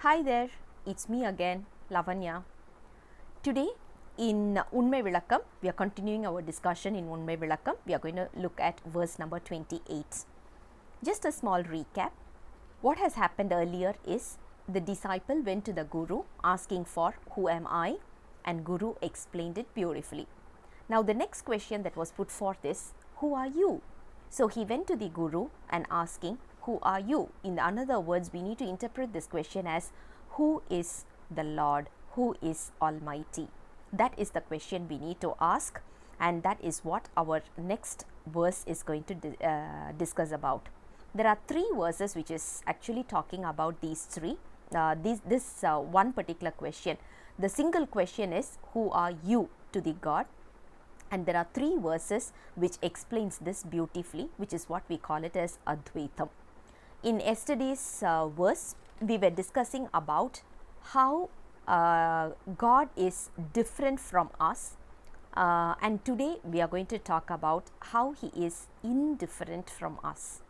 Hi there, it's me again, Lavanya. Today in Unmai vilakkam, we are continuing our discussion in Unmai vilakkam. We are going to look at verse number 28. Just a small recap. What has happened earlier is the disciple went to the Guru asking for who am I, and Guru explained it beautifully. Now the next question that was put forth is who are you? So he went to the Guru and asking who are you? In other words, we need to interpret this question as who is the Lord, who is Almighty? That is the question we need to ask, and that is what our next verse is going to discuss about. There are three verses which is actually talking about these three. This one particular question. The single question is who are you to the God? And there are three verses which explains this beautifully, which is what we call it as Advaitam. In yesterday's verse, we were discussing about how God is different from us, and today we are going to talk about how He is indifferent from us.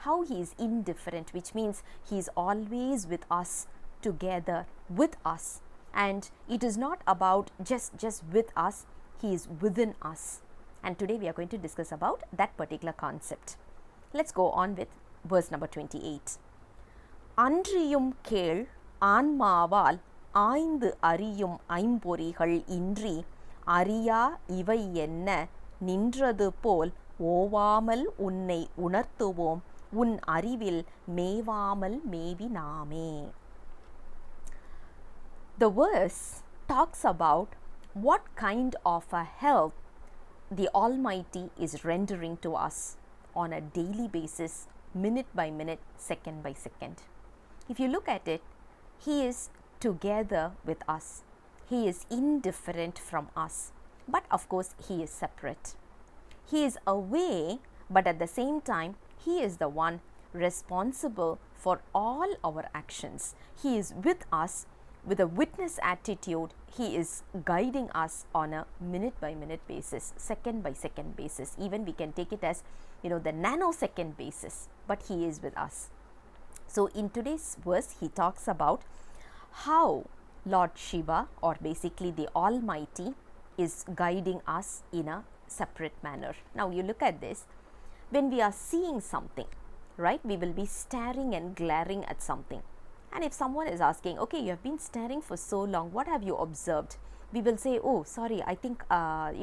How He is indifferent, which means He is always with us, together with us, and it is not about just with us, He is within us. And today we are going to discuss about that particular concept. Let's go on with verse number 28. andriyum கேள் aanmaவால் ஆய்ந்து அறியும் ஐம்பொறிகள் இன்றி அறியா இவை என்ன நின்றது போல் ஓவாமல் உன்னை உணர்த்துவோம் உன் அறிவில் மேவாமல் மேவினாமே. The verse talks about what kind of a help the Almighty is rendering to us on a daily basis, minute by minute, second by second. If you look at it, He is together with us. He is indifferent from us. But of course, He is separate. He is away, but at the same time, He is the one responsible for all our actions. He is with us with a witness attitude. He is guiding us on a minute by minute basis, second by second basis. Even we can take it as, the nanosecond basis, but He is with us. So in today's verse, he talks about how Lord Shiva, or basically the Almighty, is guiding us in a separate manner. Now you look at this, when we are seeing something, right, we will be staring and glaring at something. And if someone is asking, okay, you have been staring for so long, what have you observed? We will say, oh, sorry, I think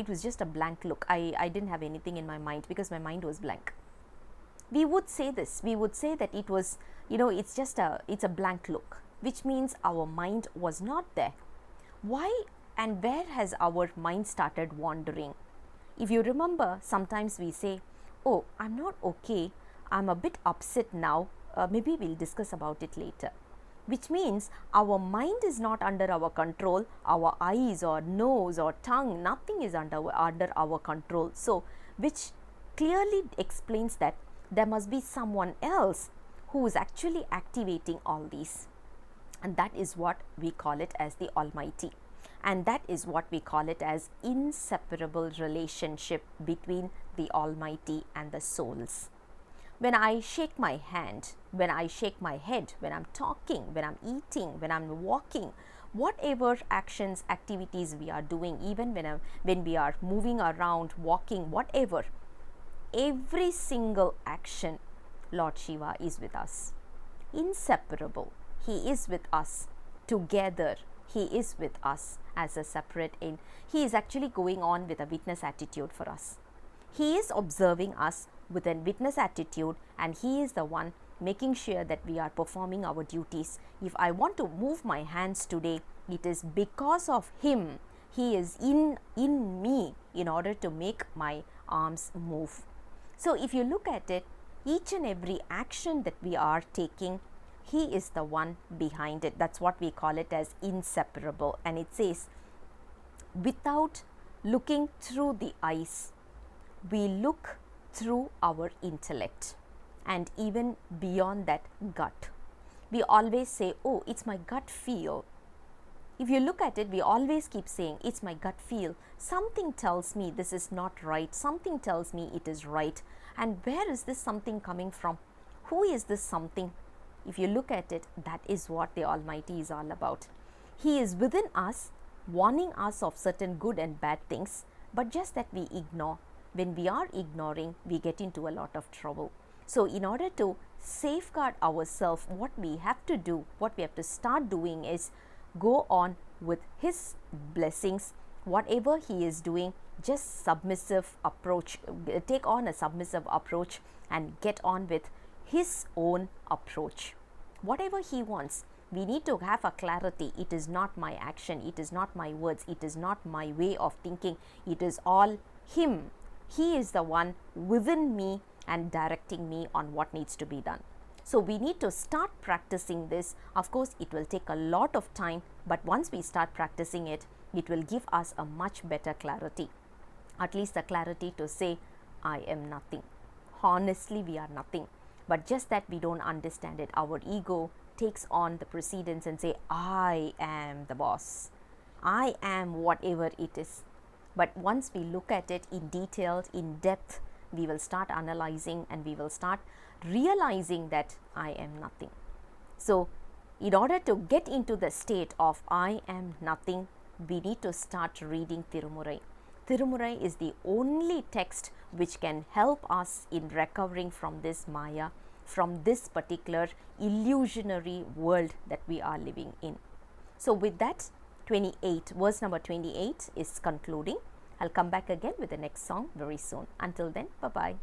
it was just a blank look. I didn't have anything in my mind because my mind was blank. We would say this, we would say that it was, it's a blank look, which means our mind was not there. Why and where has our mind started wandering? If you remember, sometimes we say, oh, I'm not okay, I'm a bit upset now, maybe we'll discuss about it later. Which means our mind is not under our control, our eyes or nose or tongue, nothing is under our control. So, which clearly explains that there must be someone else who is actually activating all these. And that is what we call it as the Almighty. And that is what we call it as inseparable relationship between the Almighty and the souls. When I shake my hand, when I shake my head, when I'm talking, when I'm eating, when I'm walking, whatever actions, activities we are doing, even when we are moving around, walking, whatever, every single action, Lord Shiva is with us. Inseparable. He is with us. Together, He is with us as a separate end. He is actually going on with a witness attitude for us. He is observing us with a witness attitude, and He is the one making sure that we are performing our duties. If I want to move my hands today, it is because of Him. He is in me in order to make my arms move. So if you look at it, each and every action that we are taking, He is the one behind it. That's what we call it as inseparable. And it says, without looking through the eyes, we look through our intellect, and even beyond that, gut. We always say, oh, it's my gut feel. If you look at it, we always keep saying, it's my gut feel. Something tells me this is not right. Something tells me it is right. And where is this something coming from? Who is this something? if you look at it, that is what the Almighty is all about. He is within us, warning us of certain good and bad things, but just that we ignore. When we are ignoring, we get into a lot of trouble. So in order to safeguard ourselves, what we have to do, what we have to start doing is go on with His blessings. Whatever He is doing, just submissive approach, take on a submissive approach and get on with His own approach. Whatever He wants, we need to have a clarity. It is not my action, it is not my words, it is not my way of thinking, it is all Him. He is the one within me and directing me on what needs to be done. So we need to start practicing this. Of course, it will take a lot of time, but once we start practicing it, it will give us a much better clarity. At least the clarity to say, I am nothing. Honestly, we are nothing. But just that we don't understand it. Our ego takes on the precedence and say, I am the boss. I am whatever it is. But once we look at it in detail, in depth, we will start analyzing and we will start realizing that I am nothing. So, in order to get into the state of I am nothing, we need to start reading Tirumurai. Tirumurai is the only text which can help us in recovering from this Maya, from this particular illusionary world that we are living in. So, with that, verse number 28 is concluding. I'll come back again with the next song very soon. Until then, bye-bye.